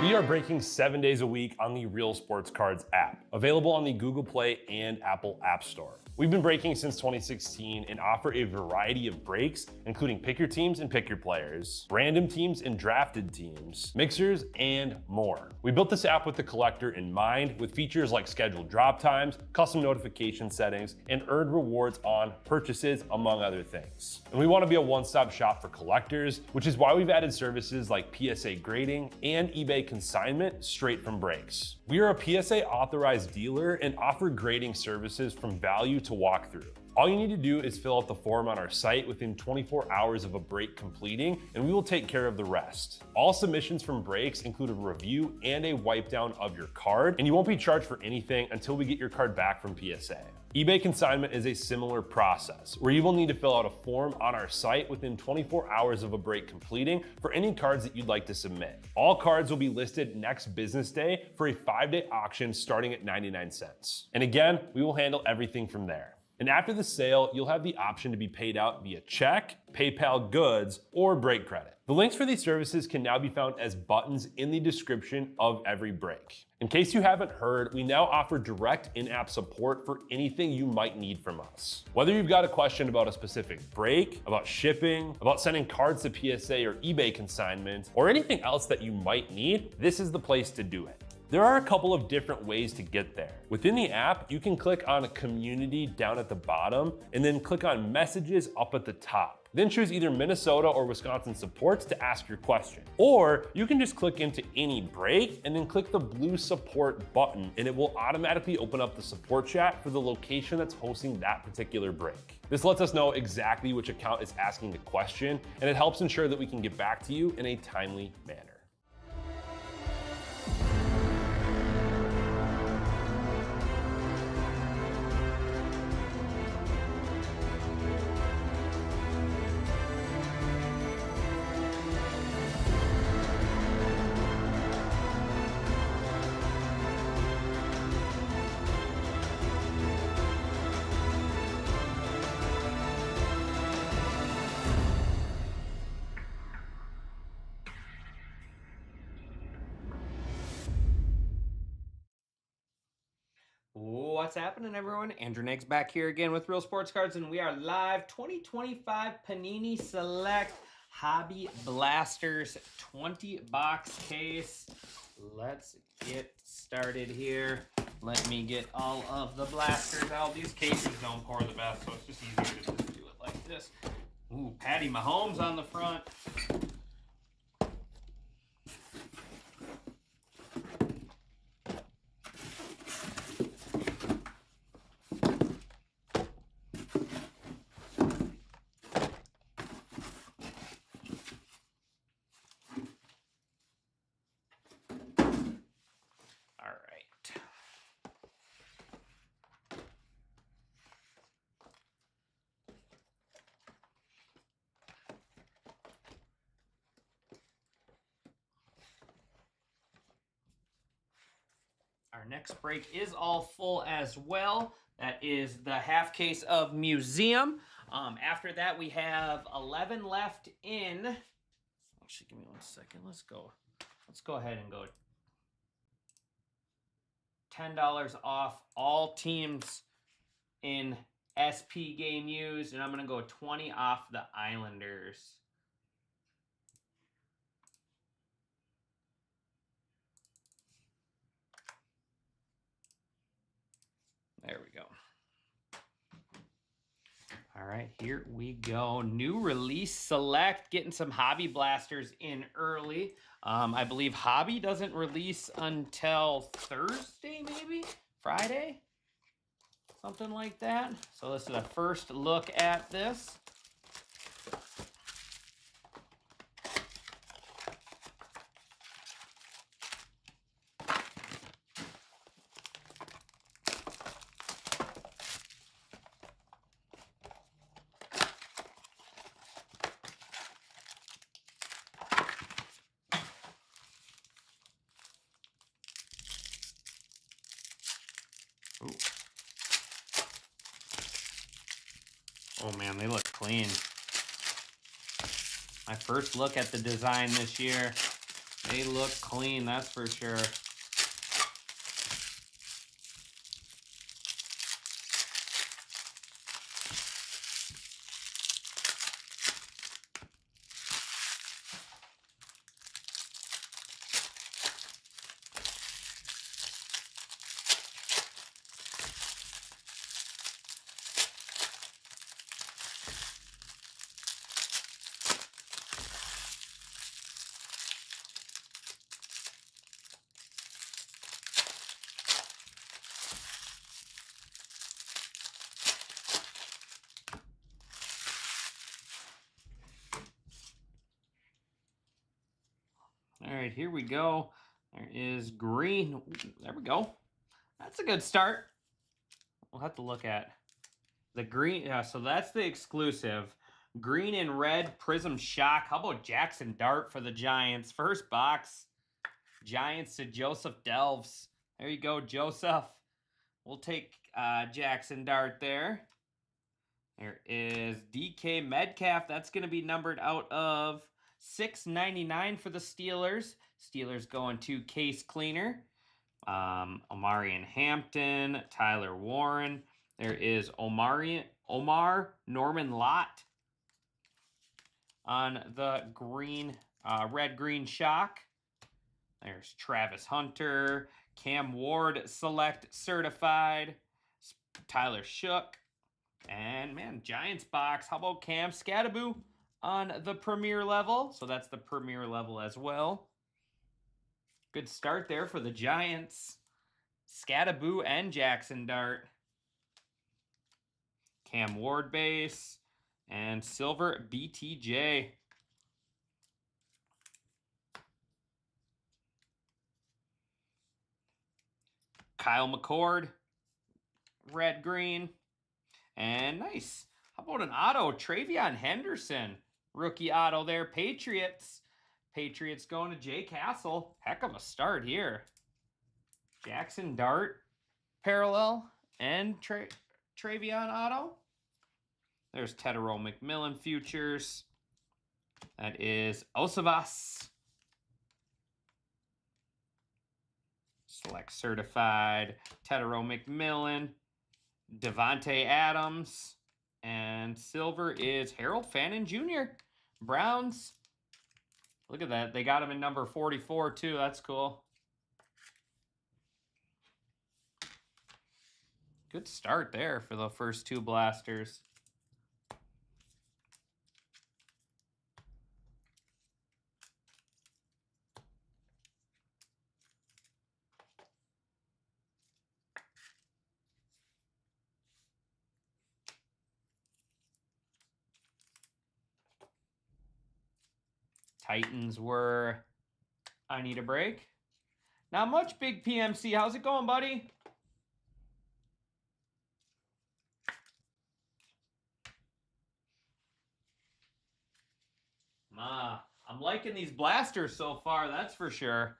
We are breaking 7 days a week on the Real Sports Cards app, available on the Google Play and Apple App Store. We've been breaking since 2016 and offer a variety of breaks, including pick your teams and pick your players, random teams and drafted teams, mixers, and more. We built this app with the collector in mind, with features like scheduled drop times, custom notification settings, and earned rewards on purchases, among other things. And we want to be a one-stop shop for collectors, which is why we've added services like PSA grading and eBay consignment straight from breaks. We are a PSA authorized dealer and offer grading services from value to walkthrough. All you need to do is fill out the form on our site within 24 hours of a break completing, and we will take care of the rest. All submissions from breaks include a review and a wipe down of your card, and you won't be charged for anything until we get your card back from PSA. eBay consignment is a similar process, where you will need to fill out a form on our site within 24 hours of a break completing for any cards that you'd like to submit. All cards will be listed next business day for a 5-day auction starting at 99 cents. And again, we will handle everything from there. And after the sale, you'll have the option to be paid out via check, PayPal goods, or break credit. The links for these services can now be found as buttons in the description of every break. In case you haven't heard, we now offer direct in-app support for anything you might need from us. Whether you've got a question about a specific break, about shipping, about sending cards to PSA or eBay consignment, or anything else that you might need, this is the place to do it. There are a couple of different ways to get there. Within the app, you can click on Community down at the bottom, and then click on Messages up at the top. Then choose either Minnesota or Wisconsin supports to ask your question. Or you can just click into any break and then click the blue support button, and it will automatically open up the support chat for the location that's hosting that particular break. This lets us know exactly which account is asking the question, and it helps ensure that we can get back to you in a timely manner. What's happening, everyone? Andrew Niggs back here again with Real Sports Cards, and we are live 2025 Panini Select Hobby Blasters 20-box case. Let's get started here. Let me get all of the blasters out. These cases don't pour the best, so it's just easier to just do it like this. Ooh, Patty Mahomes on the front. Our next break is all full as well. That is the half case of Museum. After that, we have 11 left in. Actually, give me 1 second. Let's go ahead and go $10 off all teams in SP game used, and I'm going to go 20 off the Islanders. There we go. All right, here we go. New release select, getting some Hobby Blasters in early. I believe Hobby doesn't release until Thursday, maybe? Friday? Something like that. So this is a first look at this. Ooh. Oh man, they look clean. My first look at the design this year. They look clean, that's for sure. All right, here we go. There is green. Ooh, there we go. That's a good start. We'll have to look at the green. So that's the exclusive. Green and red Prism Shock. How about Jackson Dart for the Giants? First box. Giants to Joseph Delves. There you go, Joseph. We'll take Jackson Dart there. There is DK Metcalf. That's going to be numbered out of 699 for the Steelers. Steelers going to Case Cleaner. Omarion Hampton, Tyler Warren. There is Omar Norman Lott on the green, red-green shock. There's Travis Hunter, Cam Ward Select Certified, Tyler Shook, and man, Giants box. How about Cam Scattaboo on the premier level? So that's the premier level as well. Good start there for the Giants. Scattaboo and Jackson Dart. Cam Ward base and silver BTJ. Kyle McCord, red green, and nice. How about an auto? Travion Henderson, rookie auto there. Patriots. Patriots going to Jay Castle. Heck of a start here. Jackson Dart parallel and Travion auto. There's Tedero McMillan futures. That is Osavas. Select certified. Tedero McMillan. Devontae Adams. And silver is Harold Fannin Jr. Browns. Look at that. They got him in number 44 too. That's cool. Good start there for the first two blasters. Titans were, I need a break. Not much, Big PMC. How's it going, buddy? I'm liking these blasters so far, that's for sure.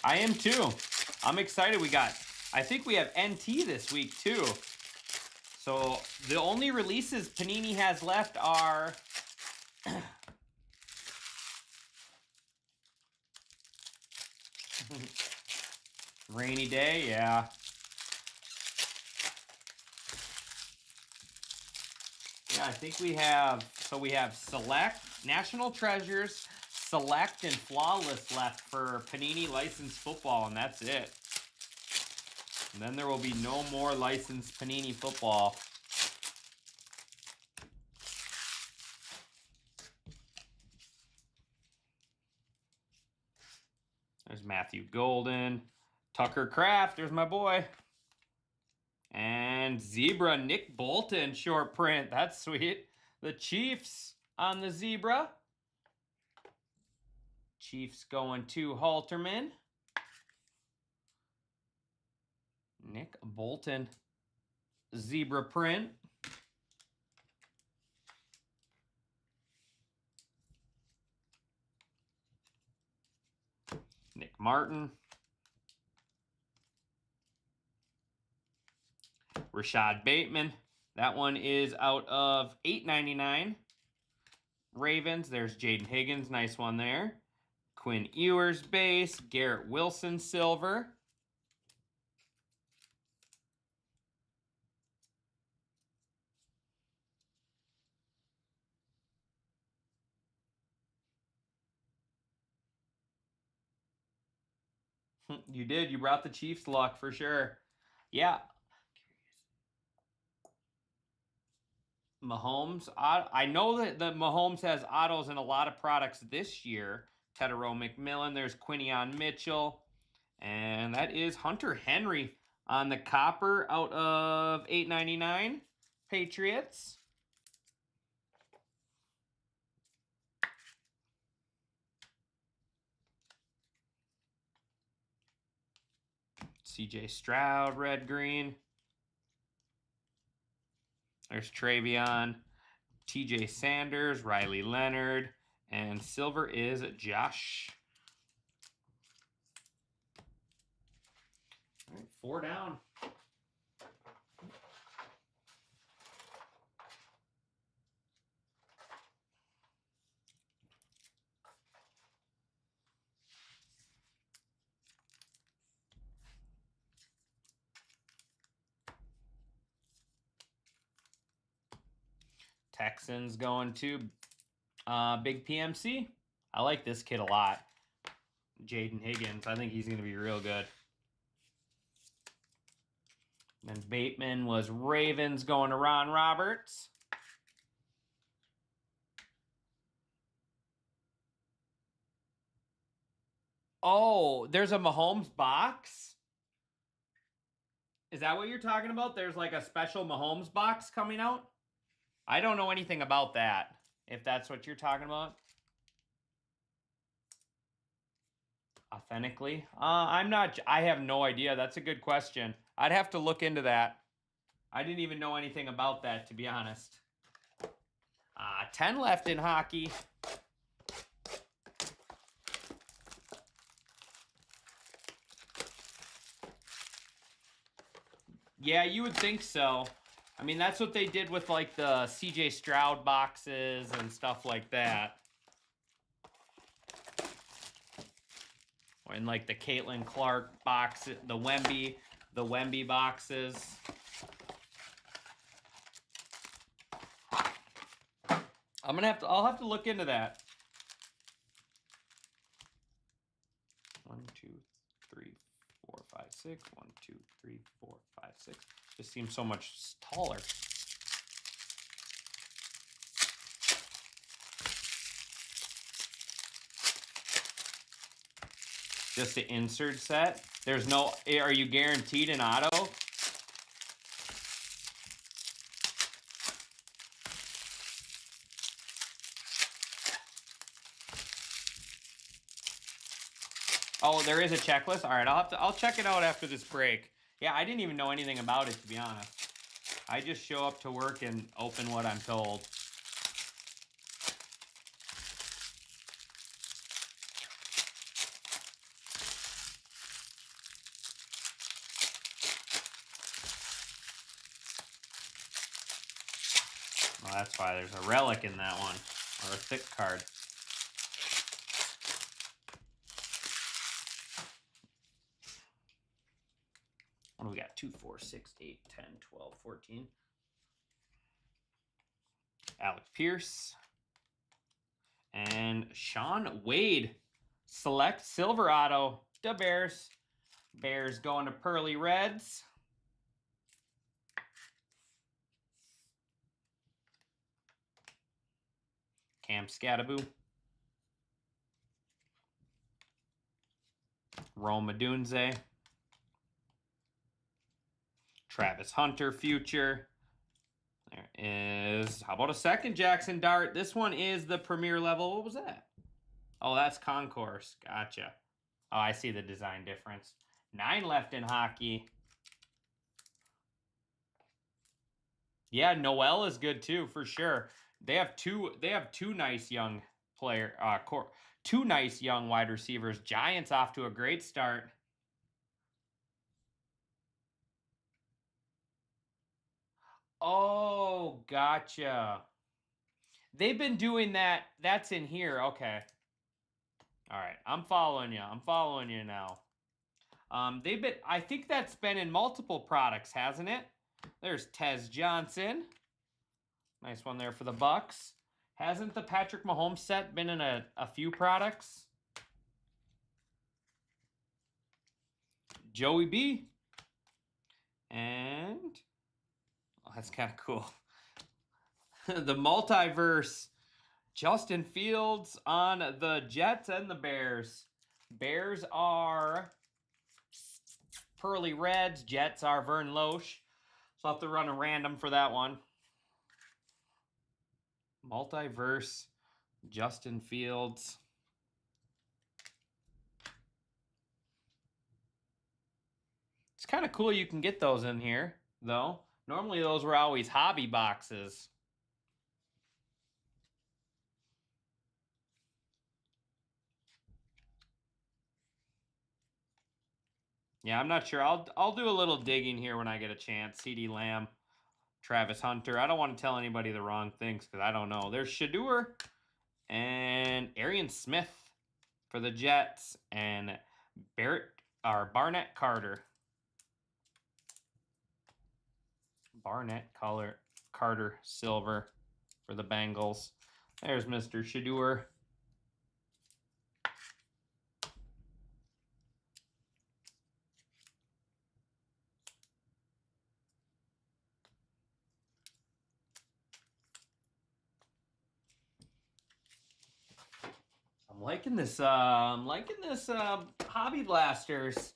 I am too. I'm excited. I think we have NT this week too. So the only releases Panini has left are Rainy Day, yeah. Yeah, I think we have Select, National Treasures, Select, and Flawless left for Panini licensed football, and that's it. And then there will be no more licensed Panini football. There's Matthew Golden, Tucker Kraft, there's my boy. And Zebra, Nick Bolton, short print. That's sweet. The Chiefs on the Zebra. Chiefs going to Halterman. Nick Bolton, Zebra print. Nick Martin. Rashad Bateman. That one is out of $8.99. Ravens. There's Jaden Higgins. Nice one there. Quinn Ewers base. Garrett Wilson silver. You did. You brought the Chiefs luck for sure. Yeah. Mahomes. I know that the Mahomes has autos in a lot of products this year. Tedero McMillan. There's Quinion Mitchell. And that is Hunter Henry on the copper out of $8.99. Patriots. CJ Stroud, red, green. There's Travion, TJ Sanders, Riley Leonard, and silver is Josh. All right, 4 down. Texans going to Big PMC. I like this kid a lot. Jaden Higgins. I think he's going to be real good. And then Bateman was Ravens going to Ron Roberts. Oh, there's a Mahomes box? Is that what you're talking about? There's like a special Mahomes box coming out? I don't know anything about that, if that's what you're talking about. Authentically? I have no idea. That's a good question. I'd have to look into that. I didn't even know anything about that, to be honest. 10 left in hockey. Yeah, you would think so. I mean, that's what they did with like the CJ Stroud boxes and stuff like that. And like the Caitlin Clark box, the Wemby boxes. I'll have to look into that. 1, 2, 3, 4, 5, 6. 1, 2, 3, 4, 5, 6. Just seems so much taller. Just the insert set. There's no. Are you guaranteed an auto? Oh, there is a checklist. All right, I'll check it out after this break. Yeah, I didn't even know anything about it, to be honest. I just show up to work and open what I'm told. Well, that's why there's a relic in that one, or a thick card. What do we got? 2, 4, 6, 8, 10, 12, 14. Alec Pierce. And Sean Wade. Select silver auto. The Bears. Bears going to Pearly Reds. Cam Scattaboo. Rome Odunze. Travis Hunter future. There is, how about a second Jackson Dart? This one is the premier level. What was that? Oh, that's Concourse. Gotcha. Oh, I see the design difference. 9 left in hockey. Yeah, Noel is good too, for sure. They have two nice young two nice young wide receivers. Giants off to a great start. Oh, gotcha. They've been doing that. That's in here. Okay. All right. I'm following you. I'm following you now. I think that's been in multiple products, hasn't it? There's Tez Johnson. Nice one there for the Bucks. Hasn't the Patrick Mahomes set been in a few products? Joey B. And oh, that's kind of cool. The multiverse. Justin Fields on the Jets and the Bears. Bears are Pearly Reds. Jets are Vern Loesch. So I'll have to run a random for that one. Multiverse. Justin Fields. It's kind of cool you can get those in here, though. Normally those were always hobby boxes. Yeah, I'm not sure. I'll do a little digging here when I get a chance. CeeDee Lamb, Travis Hunter. I don't want to tell anybody the wrong things because I don't know. There's Shador and Arian Smith for the Jets and Barnett Carter. Carter silver for the Bengals. There's Mr. Shador. I'm liking this Hobby Blasters.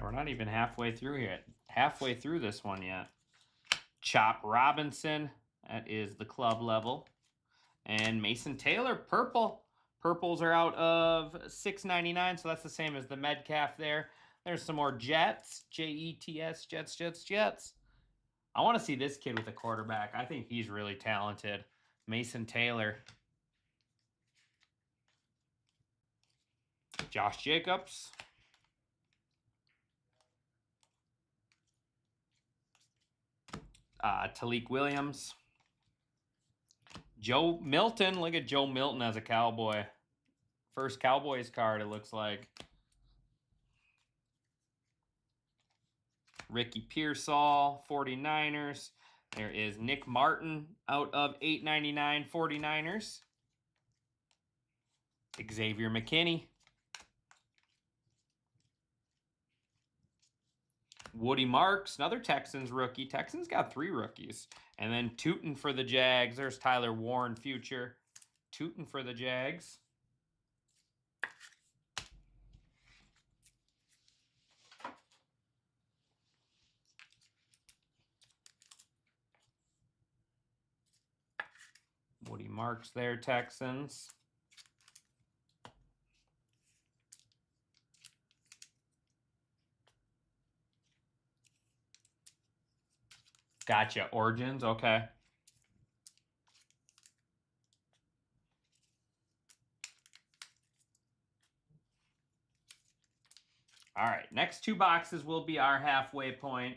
We're not even halfway through yet. Halfway through this one yet. Chop Robinson. That is the club level. And Mason Taylor, purple. Purples are out of $6.99, so that's the same as the Metcalf there. There's some more Jets. Jets, Jets. I want to see this kid with a quarterback. I think he's really talented. Mason Taylor. Josh Jacobs. Talik Williams. Joe Milton. Look at Joe Milton as a Cowboy. First Cowboys card, it looks like. Ricky Pearsall, 49ers. There is Nick Martin out of $8.99 49ers. Xavier McKinney. Woody Marks, another Texans rookie. Texans got 3 rookies. And then Tootin for the Jags. There's Tyler Warren, future. Tootin for the Jags. Cody Marks there, Texans. Gotcha. Origins, okay. All right, next 2 boxes will be our halfway point.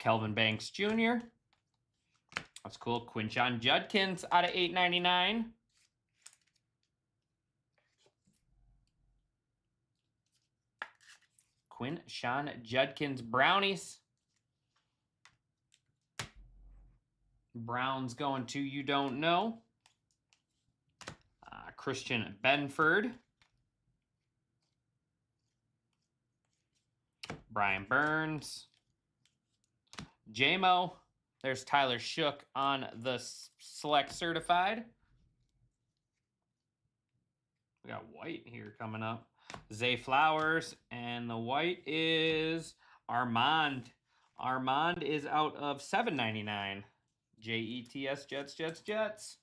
Kelvin Banks Jr. That's cool. Quinshon Judkins out of 8.99. Quinshon Judkins Brownies. Browns going to You Don't Know. Christian Benford. Brian Burns. JMO. There's Tyler Shook on the Select Certified. We got white here coming up. Zay Flowers. And the white is Armand. Armand is out of 7.99. JETS Jets, Jets, Jets.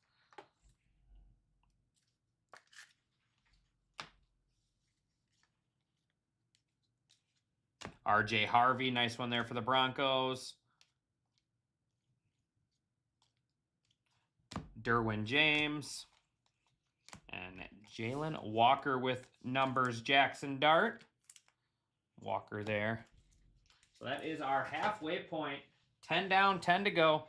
RJ Harvey, nice one there for the Broncos. Derwin James. And Jalen Walker with numbers, Jackson Dart. Walker there. So that is our halfway point. 10 down, 10 to go.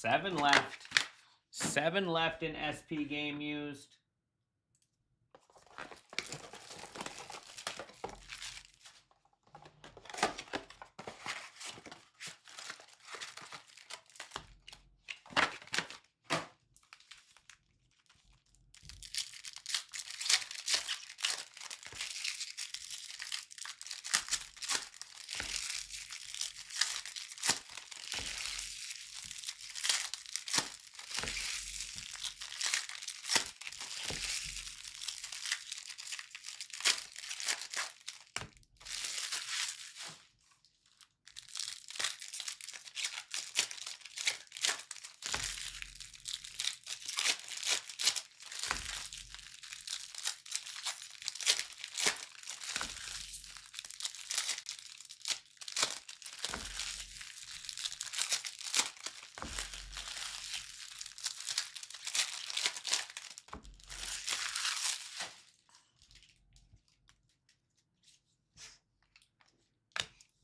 Seven left. 7 left in SP game used.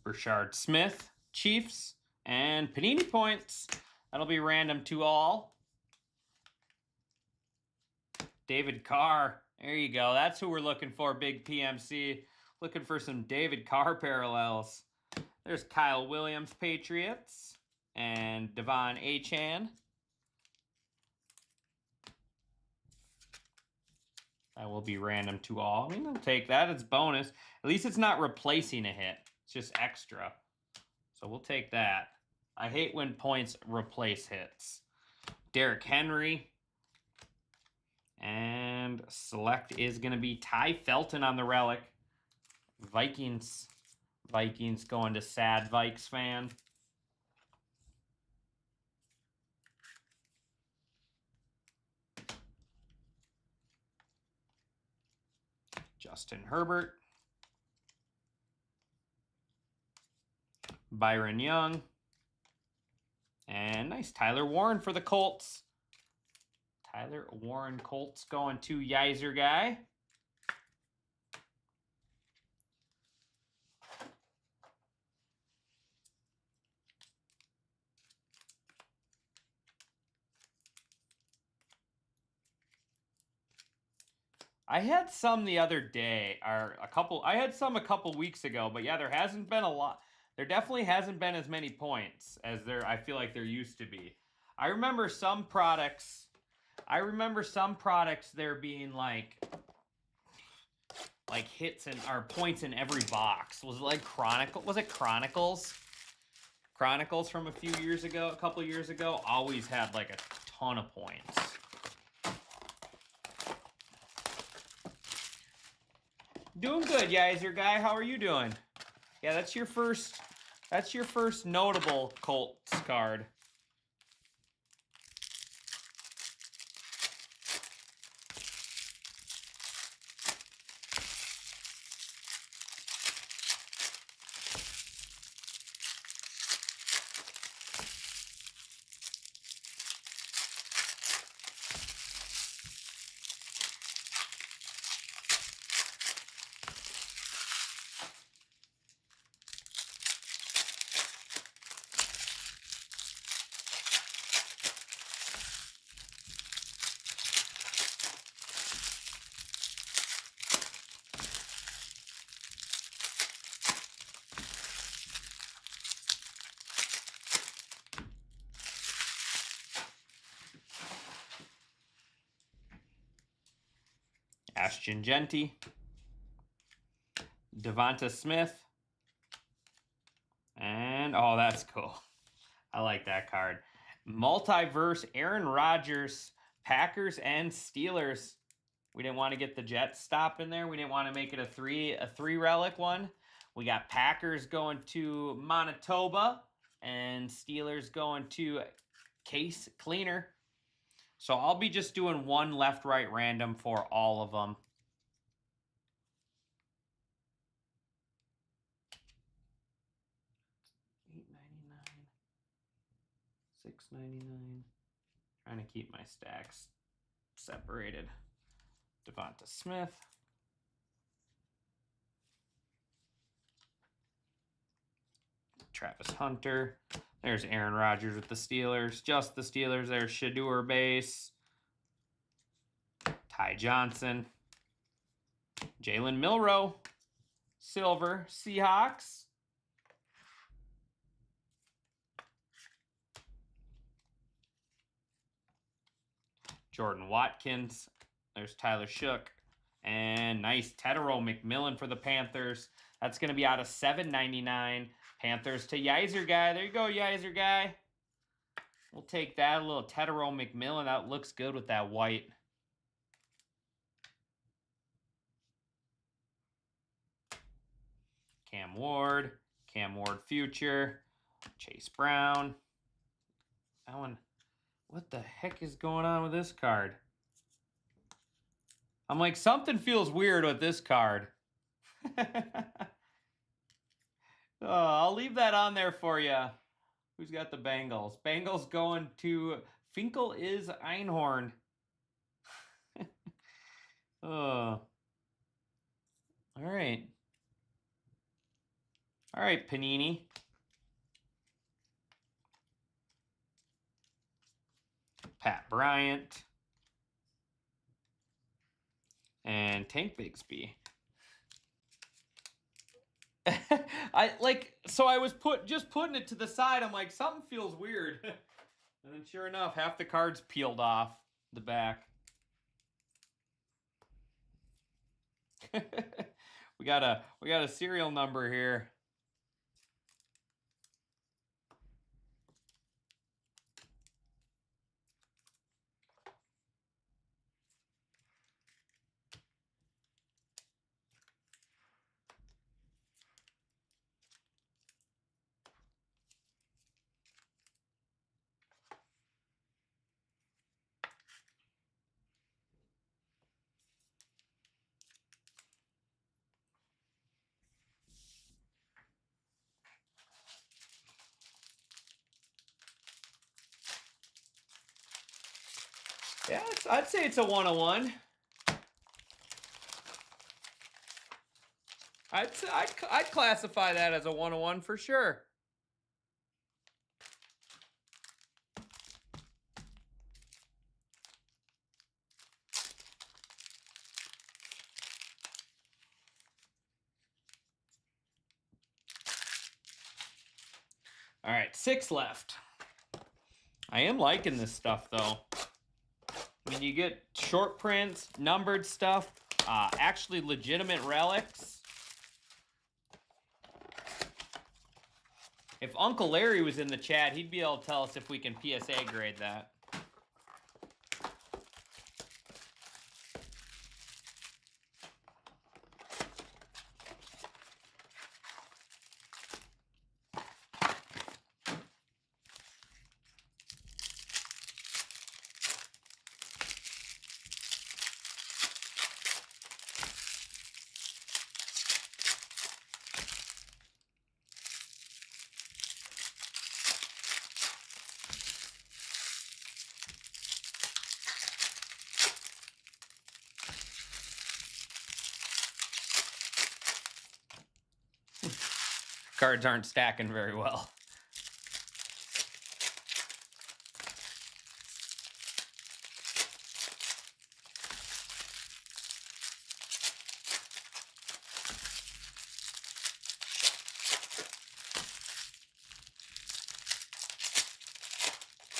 Rashard Smith, Chiefs, and Panini points. That'll be random to all. David Carr. There you go. That's who we're looking for, Big PMC. Looking for some David Carr parallels. There's Kyle Williams, Patriots, and Devon Achane. That will be random to all. I mean, I'll take that. It's bonus. At least it's not replacing a hit. It's just extra. So we'll take that. I hate when points replace hits. Derrick Henry. And select is going to be Ty Felton on the relic. Vikings. Vikings going to sad Vikes fan. Justin Herbert. Byron Young. And nice Tyler Warren for the Colts. Tyler Warren Colts going to Yizer Guy. I had some the other day, or I had some a couple weeks ago, but yeah, there hasn't been a lot. There definitely hasn't been as many points as I feel like there used to be. I remember some products there being like hits or points in every box. Was it like Chronicles? Chronicles from a couple years ago, always had like a ton of points. Doing good, Yizer Guy. How are you doing? Yeah, that's your first notable Colts card. Ashton Genty, Devonta Smith, and oh, that's cool. I like that card. Multiverse Aaron Rodgers, Packers and Steelers. We didn't want to get the Jets stop in there. We didn't want to make it a three relic one. We got Packers going to Manitoba and Steelers going to Case Cleaner. So I'll be just doing one left, right, random for all of them. $6.99. Trying to keep my stacks separated. Devonta Smith. Travis Hunter. There's Aaron Rodgers with the Steelers. Just the Steelers. There's Shador base. Ty Johnson. Jalen Milroe. Silver. Seahawks. Jordan Watkins. There's Tyler Shook. And nice Tedero McMillan for the Panthers. That's going to be out of $7.99. Panthers to Yizer Guy. There you go, Yizer Guy. We'll take that. A little Tedero McMillan. That looks good with that white. Cam Ward Future. Chase Brown. That one. What the heck is going on with this card? I'm like, something feels weird with this card. Oh, I'll leave that on there for you. Who's got the Bengals? Bengals going to Finkel is Einhorn. Oh. All right. All right, Panini. Pat Bryant, and Tank Bigsby. I was just putting it to the side. I'm like, something feels weird. And then sure enough, half the cards peeled off the back. we got a serial number here. Yeah, I'd say it's a 101. I'd classify that as a 101 for sure. All right, 6 left. I am liking this stuff though. I mean, you get short prints, numbered stuff, actually legitimate relics. If Uncle Larry was in the chat, he'd be able to tell us if we can PSA grade that. Cards aren't stacking very well.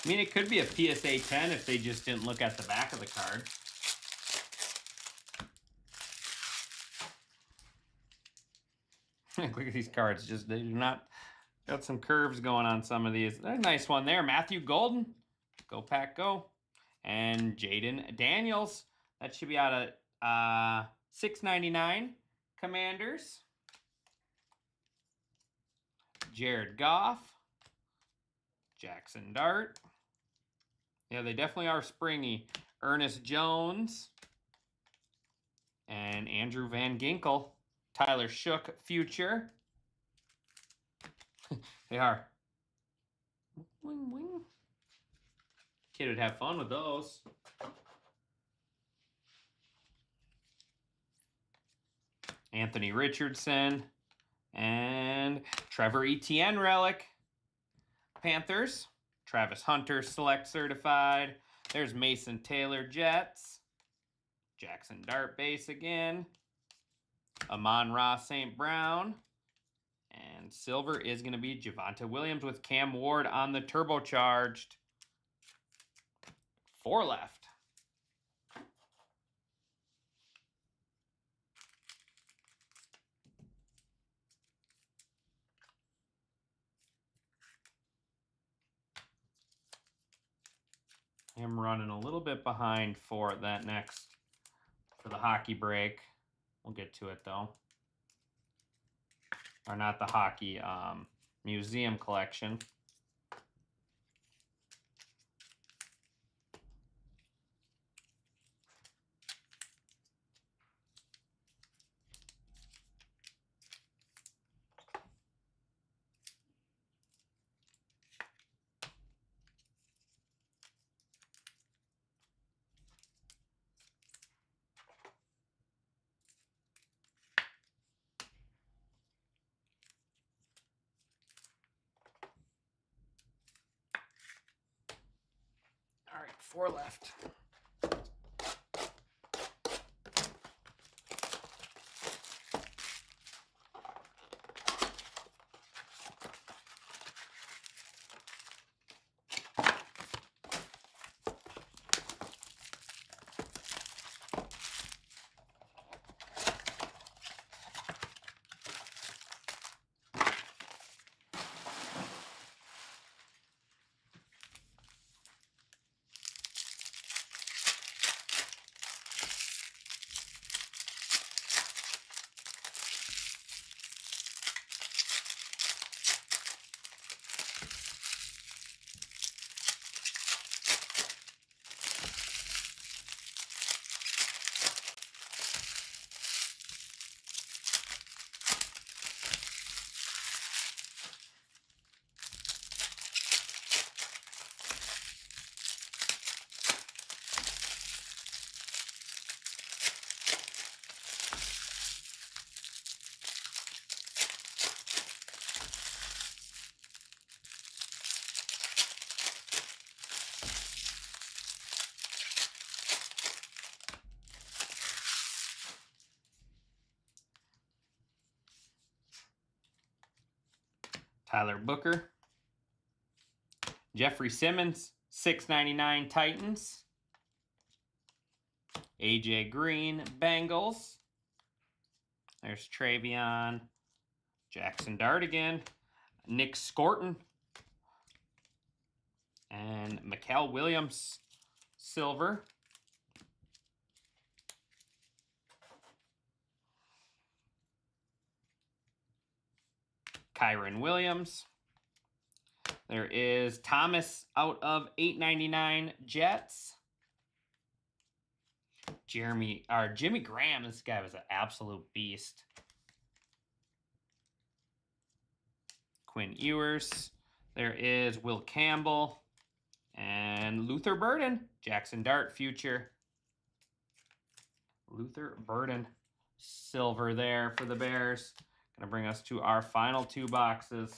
I mean, it could be a PSA 10 if they just didn't look at the back of the card. Look at these cards. They do not... Got some curves going on some of these. A nice one there. Matthew Golden. Go Pack Go. And Jaden Daniels. That should be out of $6.99. Commanders. Jared Goff. Jackson Dart. Yeah, they definitely are springy. Ernest Jones. And Andrew Van Ginkel. Tyler Shook Future. They are. Wing, wing. Kid would have fun with those. Anthony Richardson and Trevor Etienne relic. Panthers. Travis Hunter select certified. There's Mason Taylor Jets. Jackson Dart base again. Amon-Ra St. Brown. And silver is going to be Javonte Williams with Cam Ward on the turbocharged. 4 left. I'm running a little bit behind for that next, for the hockey break. We'll get to it though. Or not the hockey, museum collection. 4 left. Tyler Booker. Jeffrey Simmons, $6.99 Titans. AJ Green, Bengals. There's Travion. Jackson Dart again. Nick Scorton. And Mikael Williams, silver. Kyron Williams. There is Thomas out of $8.99 Jets. Jimmy Graham. This guy was an absolute beast. Quinn Ewers. There is Will Campbell and Luther Burden. Jackson Dart future. Luther Burden silver there for the Bears. Gonna bring us to our final 2 boxes.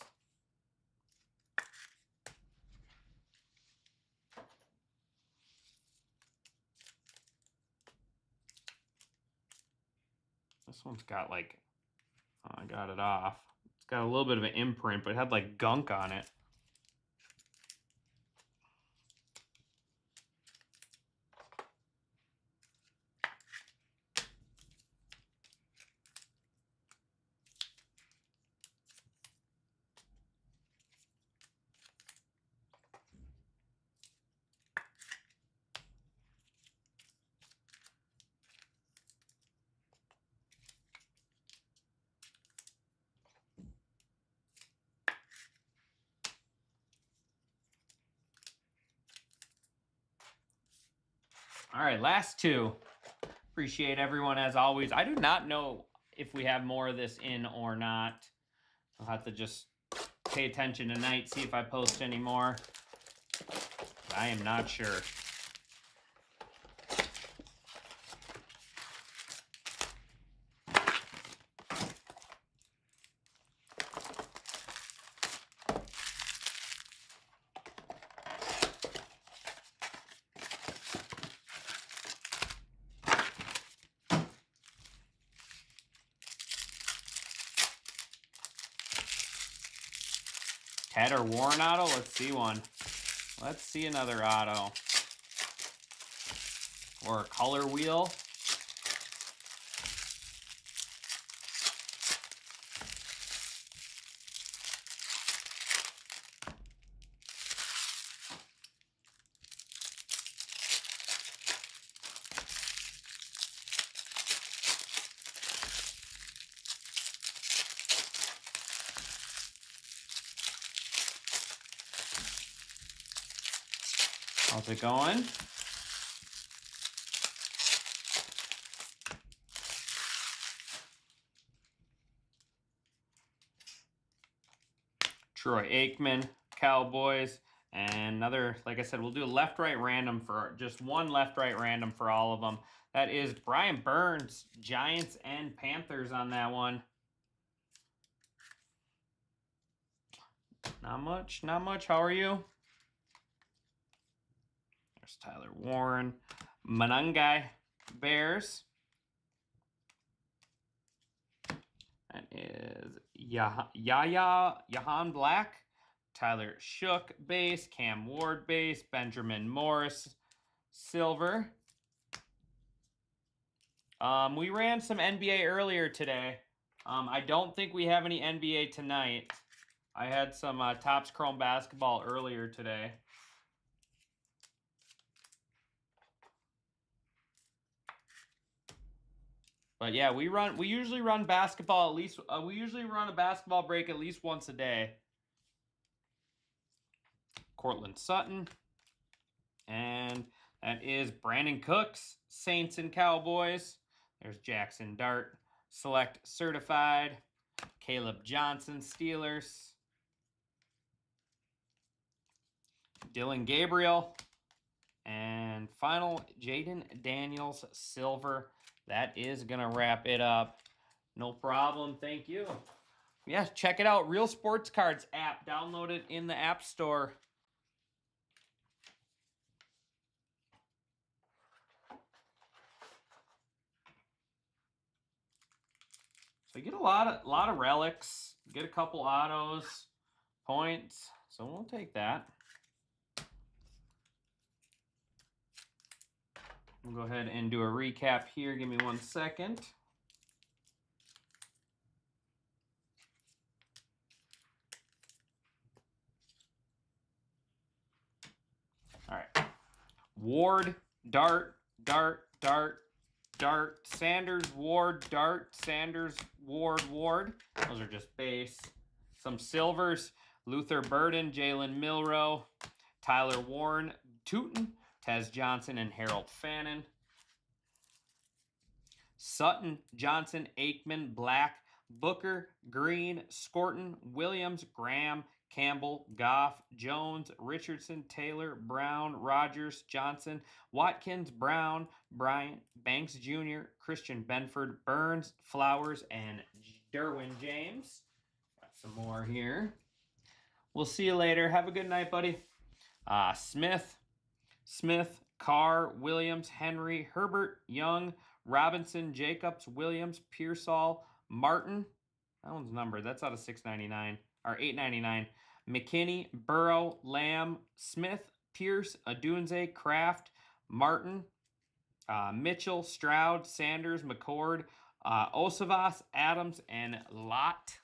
This one's got like, oh, I got it off. It's got a little bit of an imprint, but it had like gunk on it. All right, last 2. Appreciate everyone as always. I do not know if we have more of this in or not. I'll have to just pay attention tonight, see if I post any more. I am not sure. Ted or Warren auto? Let's see one. Let's see another auto. Or a color wheel. How's it going? Troy Aikman, Cowboys, and another, like I said, we'll do a left-right random for just one left-right random for all of them. That is Brian Burns, Giants and Panthers on that one. Not much, not much. How are you? There's Tyler Warren. Manungai Bears. That is Jahan Black. Tyler Shook base. Cam Ward base. Benjamin Morris silver. We ran some NBA earlier today. I don't think we have any NBA tonight. I had some Topps Chrome basketball earlier today. But yeah, we usually run basketball at least. We usually run a basketball break at least once a day. Cortland Sutton, and that is Brandon Cooks, Saints and Cowboys. There's Jackson Dart, Select Certified. Caleb Johnson, Steelers. Dylan Gabriel, and final Jaden Daniels, silver. That is going to wrap it up. No problem. Thank you. Yeah, check it out. Real Sports Cards app. Download it in the App Store. So you get a lot of relics. Get a couple autos, points. So we'll take that. We'll go ahead and do a recap here. Give me 1 second. All right. Ward, Dart, Dart, Dart, Dart, Sanders, Ward, Dart, Sanders, Ward, Ward. Those are just base. Some silvers. Luther Burden, Jalen Milrow, Tyler Warren, Tootin, Tez Johnson, and Harold Fannin. Sutton, Johnson, Aikman, Black, Booker, Green, Scorton, Williams, Graham, Campbell, Goff, Jones, Richardson, Taylor, Brown, Rogers, Johnson, Watkins, Brown, Bryant, Banks Jr., Christian Benford, Burns, Flowers, and Derwin James. Got some more here. We'll see you later. Have a good night, buddy. Smith, Carr, Williams, Henry, Herbert, Young, Robinson, Jacobs, Williams, Pearsall, Martin. That one's numbered. That's out of 699 or 899. McKinney, Burrow, Lamb, Smith, Pierce, Adunze, Kraft, Martin, Mitchell, Stroud, Sanders, McCord, Osavas, Adams, and Lott.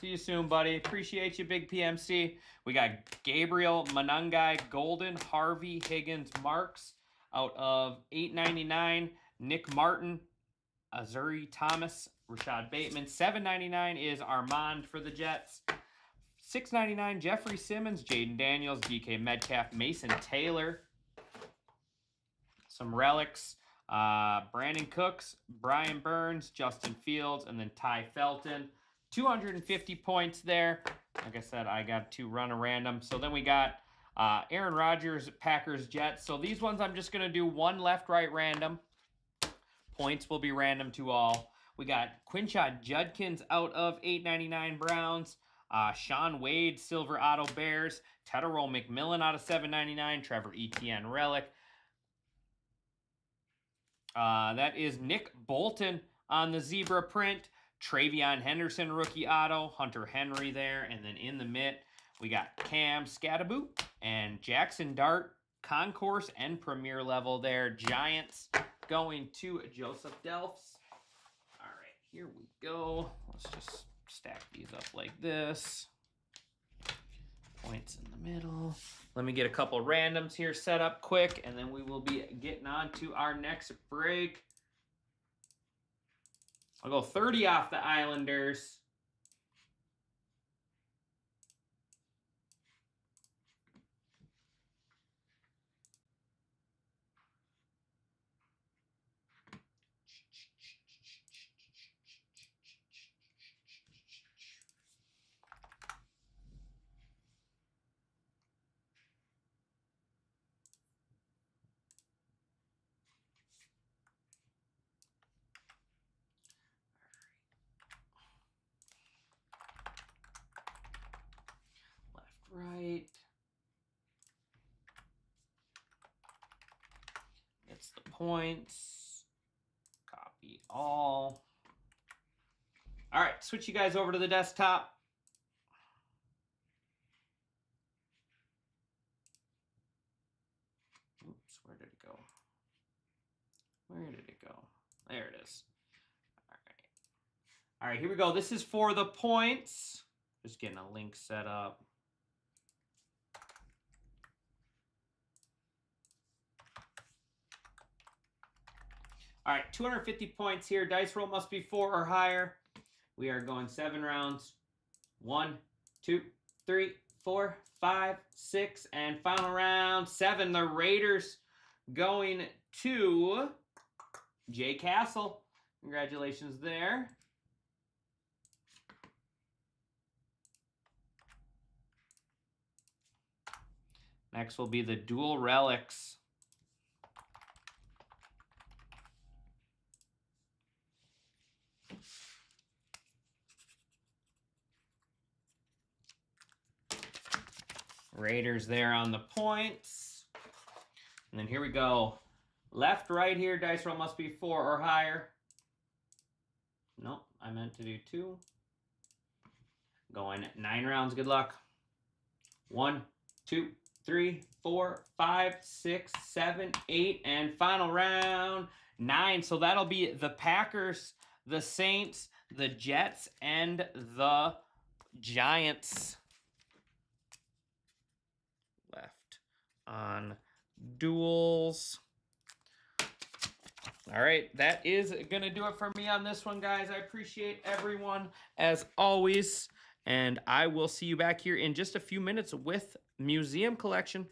See you soon, buddy. Appreciate you, Big PMC. We got Gabriel, Manungai, Golden, Harvey, Higgins, Marks out of 899. Nick Martin, Azuri Thomas, Rashad Bateman. 799 is Armand for the Jets. 699, Jeffrey Simmons, Jaden Daniels, DK Metcalf, Mason Taylor. Some relics. Brandon Cooks, Brian Burns, Justin Fields, and then Ty Felton. 250 points there. Like I said, I got to run a random. So then we got Aaron Rodgers, Packers, Jets. So these ones I'm just going to do one left, right, random. Points will be random to all. We got Quinshad Judkins out of 899 Browns. Sean Wade, Silver Auto Bears. Tedderol McMillan out of 799. Trevor Etienne Relic. That is Nick Bolton on the zebra print. Travion Henderson, rookie auto. Hunter Henry there. And then in the mitt, we got Cam Scataboot and Jackson Dart, concourse and premier level there. Giants going to Joseph Delphs. All right, here we go. Let's just stack these up like this. Points in the middle. Let me get a couple randoms here set up quick, and then we will be getting on to our next break. I'll go 30 off the Islanders. points. Copy all. All right, switch you guys over to the desktop. Oops, where did it go? Where did it go? There it is. All right. All right, here we go. This is for the points. Just getting a link set up. All right, 250 points here. Dice roll must be 4 or higher. We are going 7 rounds. 1, 2, 3, 4, 5, 6, and final round 7. The Raiders going to Jay Castle. Congratulations there. Next will be the Dual Relics. Raiders there on the points. And then here we go. Left, right here. Dice roll must be 4 or higher. Nope, I meant to do 2. Going 9 rounds. Good luck. 1, 2, 3, 4, 5, 6, 7, 8, and final round 9. So that'll be the Packers, the Saints, the Jets, and the Giants. Left on duels. All right, that is going to do it for me on this one, guys. I appreciate everyone as always, and I will see you back here in just a few minutes with Museum Collection.